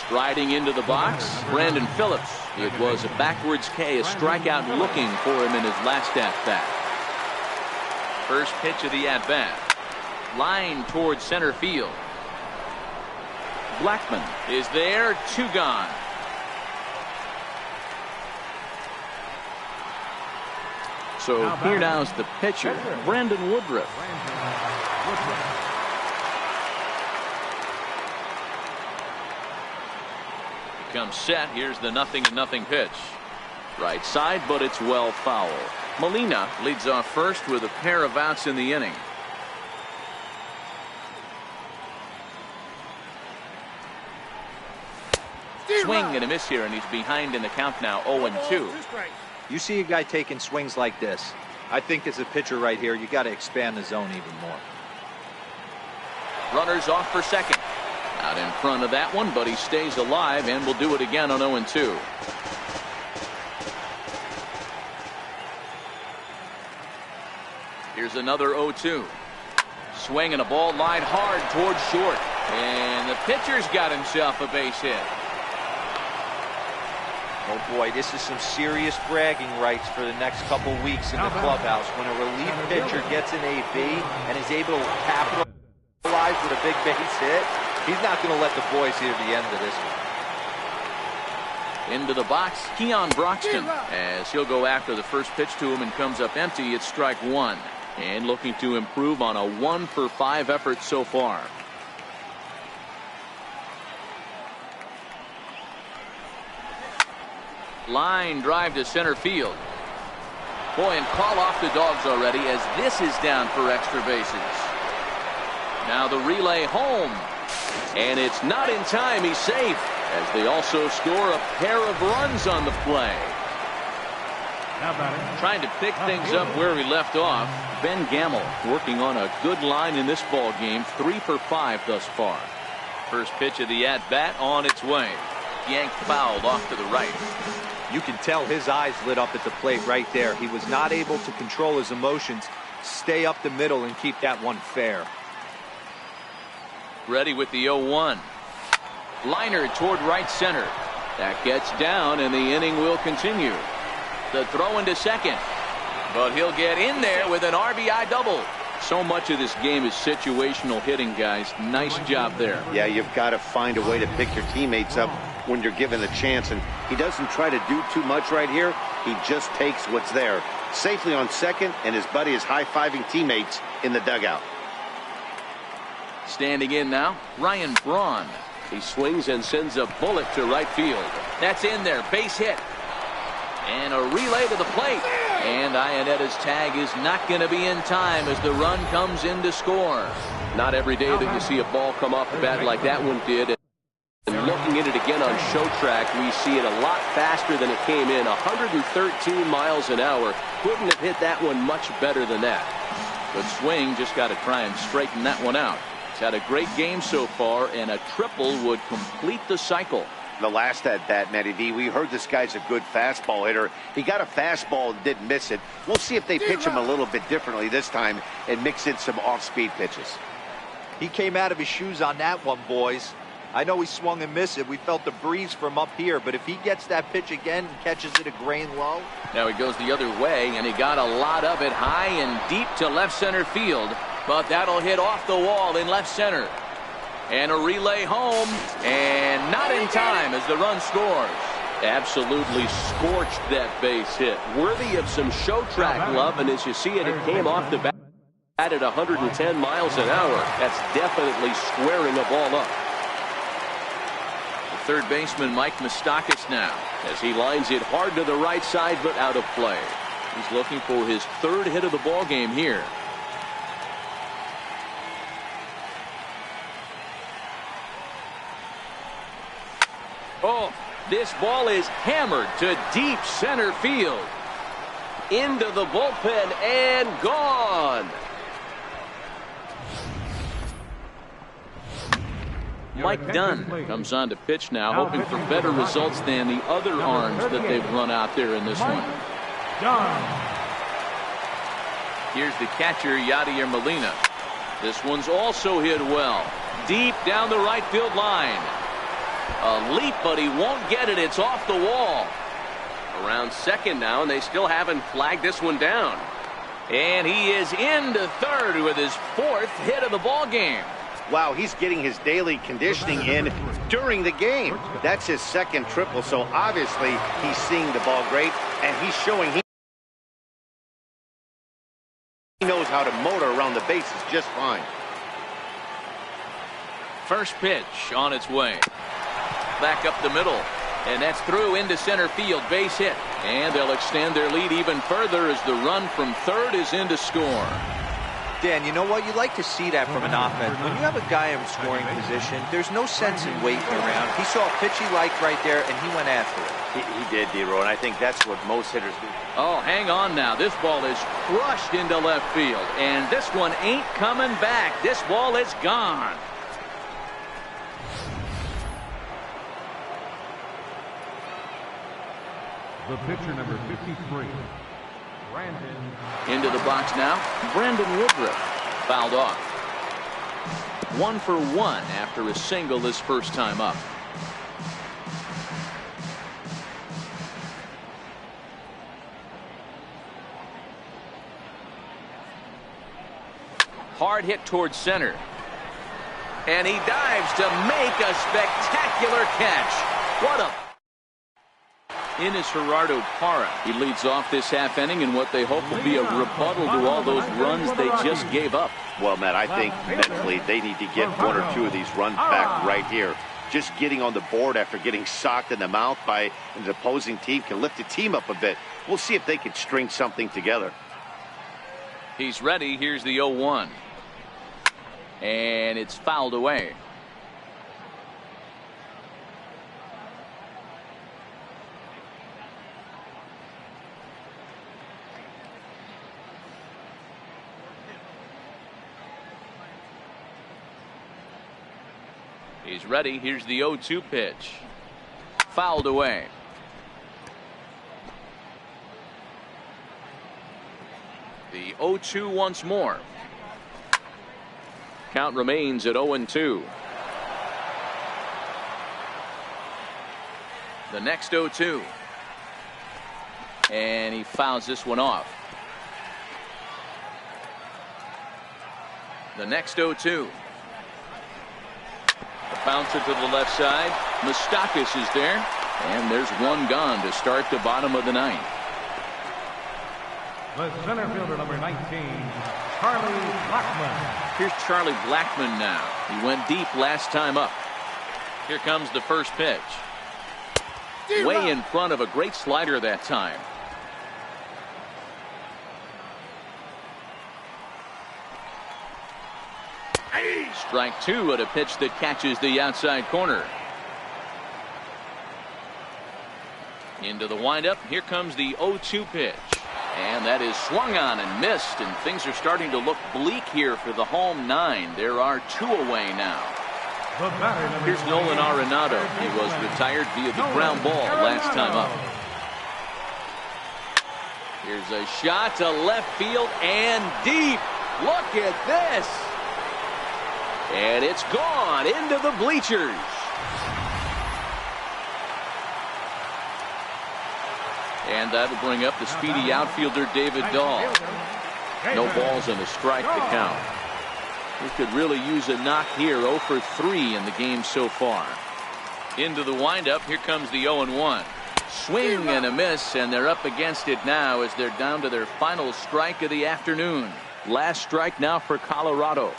Speaker 1: Striding into the box, Brandon Phillips. It was a backwards K, a strikeout looking for him in his last at-bat. First pitch of the at-bat. Line towards center field. Blackman is there, 2 gone. So here now is the pitcher, Brandon Woodruff. Comes set. Here's the 0-0 pitch. Right side, but it's well foul. Molina leads off first with a pair of outs in the inning. Swing and a miss here, and he's behind in the count now, 0-2.
Speaker 4: You see a guy taking swings like this. I think as a pitcher right here, you got to expand the zone even more.
Speaker 1: Runners off for second. Out in front of that one, but he stays alive and will do it again on 0-2. Here's another 0-2. Swing and a ball lined hard towards short. And the pitcher's got himself a base hit.
Speaker 4: Oh boy, this is some serious bragging rights for the next couple weeks in the clubhouse. When a relief pitcher gets an AB and is able to capitalize with a big base hit, he's not going to let the boys hear the end of this one.
Speaker 1: Into the box, Keon Broxton, as he'll go after the first pitch to him and comes up empty. It's strike one, and looking to improve on a 1-for-5 effort so far. Line drive to center field. Boy, and call off the Dogs already, as this is down for extra bases. Now the relay home, and it's not in time. He's safe, as they also score a pair of runs on the play. Trying to pick things up where we left off. Ben Gamble working on a good line in this ball game, 3 for 5 thus far. First pitch of the at-bat on its way. Yanked foul off to the right.
Speaker 4: You can tell his eyes lit up at the plate right there. He was not able to control his emotions, stay up the middle, and keep that one fair.
Speaker 1: Ready with the 0-1. Liner toward right center. That gets down, and the inning will continue. The throw into second. But he'll get in there with an RBI double. So much of this game is situational hitting, guys. Nice job there.
Speaker 2: Yeah, you've got to find a way to pick your teammates up when you're given the chance, and he doesn't try to do too much right here. He just takes what's there. Safely on second, and his buddy is high-fiving teammates in the dugout.
Speaker 1: Standing in now, Ryan Braun.
Speaker 5: He swings and sends a bullet to right field.
Speaker 1: That's in there, base hit. And a relay to the plate. And Ionetta's tag is not going to be in time as the run comes in to score.
Speaker 5: Not every day that you see a ball come off the bat like that one did. And looking at it again on show track, we see it a lot faster than it came in. 113 miles an hour. Couldn't have hit that one much better than that.
Speaker 1: Good swing, just got to try and straighten that one out. He's had a great game so far, and a triple would complete the cycle.
Speaker 2: The last at bat, Matty D, we heard this guy's a good fastball hitter. He got a fastball and didn't miss it. We'll see if they pitch him a little bit differently this time and mix in some off-speed pitches.
Speaker 4: He came out of his shoes on that one, boys. I know he swung and missed it. We felt the breeze from up here, but if he gets that pitch again and catches it a grain low.
Speaker 1: Now he goes the other way, and he got a lot of it high and deep to left center field, but that'll hit off the wall in left center. And a relay home, and not in time as the run scores.
Speaker 5: Absolutely scorched that base hit. Worthy of some show track love, and as you see it, it came off the bat at 110 miles an hour. That's definitely squaring a ball up.
Speaker 1: The third baseman, Mike Moustakas now, as he lines it hard to the right side, but out of play. He's looking for his third hit of the ball game here. Oh, this ball is hammered to deep center field. Into the bullpen and gone. Mike Dunn comes on to pitch now, hoping for better results than the other arms that they've run out there in this one. Here's the catcher, Yadier Molina. This one's also hit well. Deep down the right field line. A leap, but he won't get it. It's off the wall. Around second now, and they still haven't flagged this one down. And he is into third with his fourth hit of the ball game.
Speaker 2: Wow, he's getting his daily conditioning in during the game. That's his second triple, so obviously he's seeing the ball great, and he's showing he knows how to motor around the bases just fine.
Speaker 1: First pitch on its way. Back up the middle, and that's through into center field, base hit. And they'll extend their lead even further as the run from third is in to score.
Speaker 4: Dan, you know what? You like to see that from an offense. When you have a guy in scoring position, there's no sense in waiting around. He saw a pitch he liked right there, and he went after it.
Speaker 2: He did, D-Row, and I think that's what most hitters do.
Speaker 1: Oh, hang on now. This ball is crushed into left field, and this one ain't coming back. This ball is gone.
Speaker 3: The pitcher, number 53, Brandon.
Speaker 1: Into the box now, Brandon Woodruff. Fouled off. 1 for 1 after a single his first time up. Hard hit towards center. And he dives to make a spectacular catch. What a... In is Gerardo Parra. He leads off this half inning in what they hope will be a rebuttal to all those runs they just gave up.
Speaker 2: Well, Matt, I think mentally they need to get 1 or 2 of these runs back right here. Just getting on the board after getting socked in the mouth by an opposing team can lift the team up a bit. We'll see if they can string something together.
Speaker 1: He's ready. Here's the 0-1. And it's fouled away. He's ready. Here's the 0-2 pitch. Fouled away. The 0-2 once more. Count remains at 0-2. The next 0-2. And he fouls this one off. The next 0-2. A bouncer to the left side. Moustakas is there. And there's one gone to start the bottom of the ninth.
Speaker 3: The center fielder, number 19, Charlie Blackmon.
Speaker 1: Here's Charlie Blackmon now. He went deep last time up. Here comes the first pitch. Way in front of a great slider that time. Strike 2 at a pitch that catches the outside corner. Into the windup. Here comes the 0-2 pitch. And that is swung on and missed, and things are starting to look bleak here for the home 9. There are 2 away now. Here's Nolan Arenado. He was retired via the ground ball last time up. Here's a shot to left field and deep. Look at this. And it's gone into the bleachers. And that'll bring up the speedy outfielder David Dahl. No balls and a strike to count. We could really use a knock here. 0 for 3 in the game so far. Into the windup. Here comes the 0-1. Swing and a miss, and they're up against it now as they're down to their final strike of the afternoon. Last strike now for Colorado.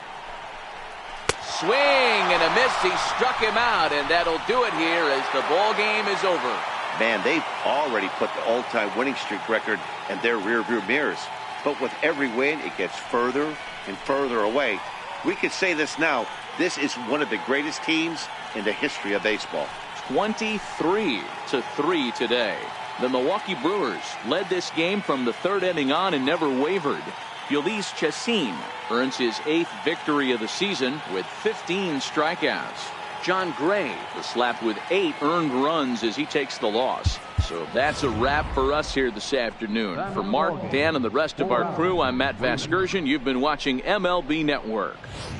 Speaker 1: Swing and a miss. He struck him out, and that'll do it here as the ball game is over.
Speaker 2: Man, they've already put the all-time winning streak record in their rearview mirrors. But with every win, it gets further and further away. We could say this now. This is one of the greatest teams in the history of baseball.
Speaker 1: 23-3 today. The Milwaukee Brewers led this game from the third inning on and never wavered. Ulysses Chassin earns his 8th victory of the season with 15 strikeouts. John Gray was slapped with 8 earned runs as he takes the loss. So that's a wrap for us here this afternoon. For Mark, Dan, and the rest of our crew, I'm Matt Vasgersian. You've been watching MLB Network.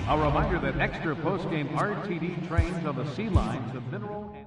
Speaker 3: A reminder that extra post-game RTD trains on the sea lines of Mineral and...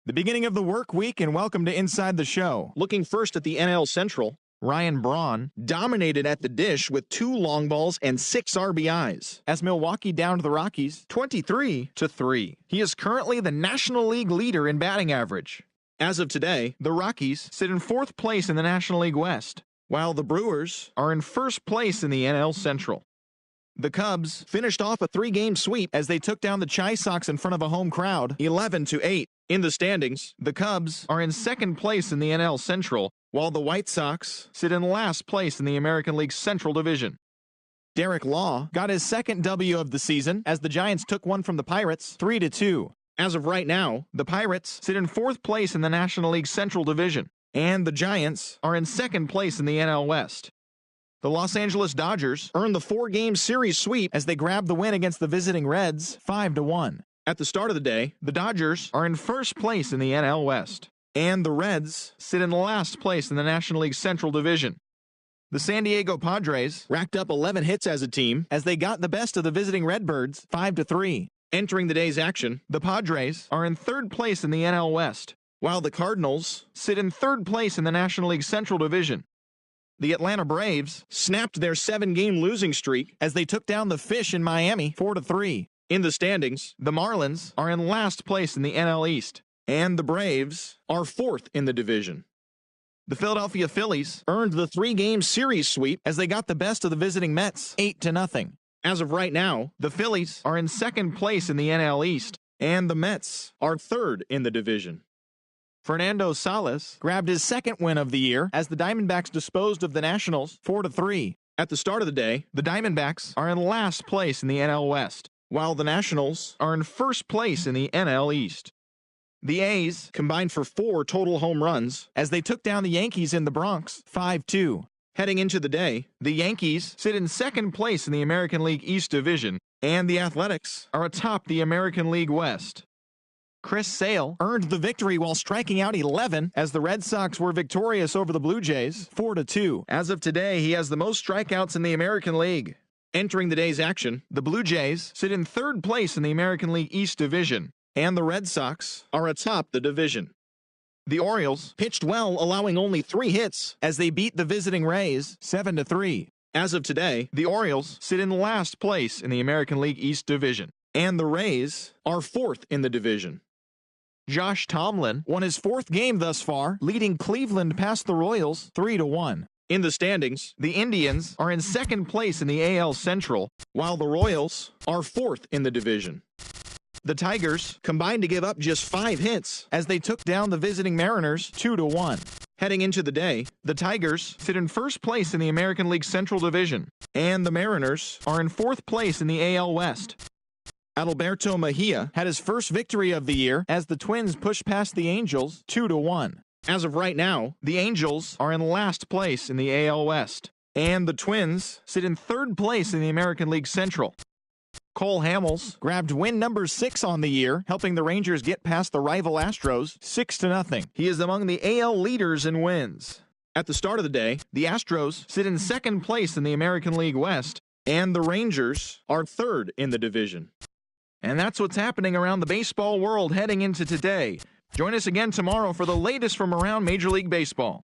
Speaker 6: The beginning of the work week, and welcome to Inside the Show.
Speaker 7: Looking first at the NL Central.
Speaker 6: Ryan Braun, dominated at the dish with 2 long balls and 6 RBIs, as Milwaukee downed the Rockies 23-3. He is currently the National League leader in batting average. As of today, the Rockies sit in 4th place in the National League West, while the Brewers are in 1st place in the NL Central. The Cubs finished off a 3-game sweep as they took down the Chi Sox in front of a home crowd 11-8. In the standings, the Cubs are in 2nd place in the NL Central, while the White Sox sit in last place in the American League Central Division. Derek Law got his 2nd W of the season as the Giants took one from the Pirates 3-2. As of right now, the Pirates sit in 4th place in the National League Central Division, and the Giants are in 2nd place in the NL West. The Los Angeles Dodgers earned the 4-game series sweep as they grabbed the win against the visiting Reds 5-1. At the start of the day, the Dodgers are in 1st place in the NL West, and the Reds sit in last place in the National League Central Division. The San Diego Padres racked up 11 hits as a team as they got the best of the visiting Redbirds 5-3. Entering the day's action, the Padres are in 3rd place in the NL West, while the Cardinals sit in 3rd place in the National League Central Division. The Atlanta Braves snapped their 7-game losing streak as they took down the Fish in Miami 4-3. In the standings, the Marlins are in last place in the NL East, and the Braves are 4th in the division. The Philadelphia Phillies earned the 3-game series sweep as they got the best of the visiting Mets 8-0. As of right now, the Phillies are in 2nd place in the NL East, and the Mets are 3rd in the division. Fernando Salas grabbed his 2nd win of the year as the Diamondbacks disposed of the Nationals 4-3. At the start of the day, the Diamondbacks are in last place in the NL West, while the Nationals are in 1st place in the NL East. The A's combined for 4 total home runs as they took down the Yankees in the Bronx 5-2. Heading into the day, the Yankees sit in 2nd place in the American League East Division, and the Athletics are atop the American League West. Chris Sale earned the victory while striking out 11 as the Red Sox were victorious over the Blue Jays 4-2. As of today, he has the most strikeouts in the American League. Entering the day's action, the Blue Jays sit in 3rd place in the American League East Division, and the Red Sox are atop the division. The Orioles pitched well, allowing only 3 hits as they beat the visiting Rays 7-3. As of today, the Orioles sit in last place in the American League East Division, and the Rays are 4th in the division. Josh Tomlin won his 4th game thus far, leading Cleveland past the Royals 3-1. In the standings, the Indians are in 2nd place in the AL Central, while the Royals are 4th in the division. The Tigers combined to give up just 5 hits as they took down the visiting Mariners 2-1. Heading into the day, the Tigers sit in 1st place in the American League Central Division, and the Mariners are in 4th place in the AL West. Adalberto Mejia had his first victory of the year as the Twins pushed past the Angels 2-1. As of right now, the Angels are in last place in the AL West, and the Twins sit in 3rd place in the American League Central. Cole Hamels grabbed win number 6 on the year, helping the Rangers get past the rival Astros 6-0. He is among the AL leaders in wins. At the start of the day, the Astros sit in 2nd place in the American League West, and the Rangers are 3rd in the division. And that's what's happening around the baseball world heading into today. Join us again tomorrow for the latest from around Major League Baseball.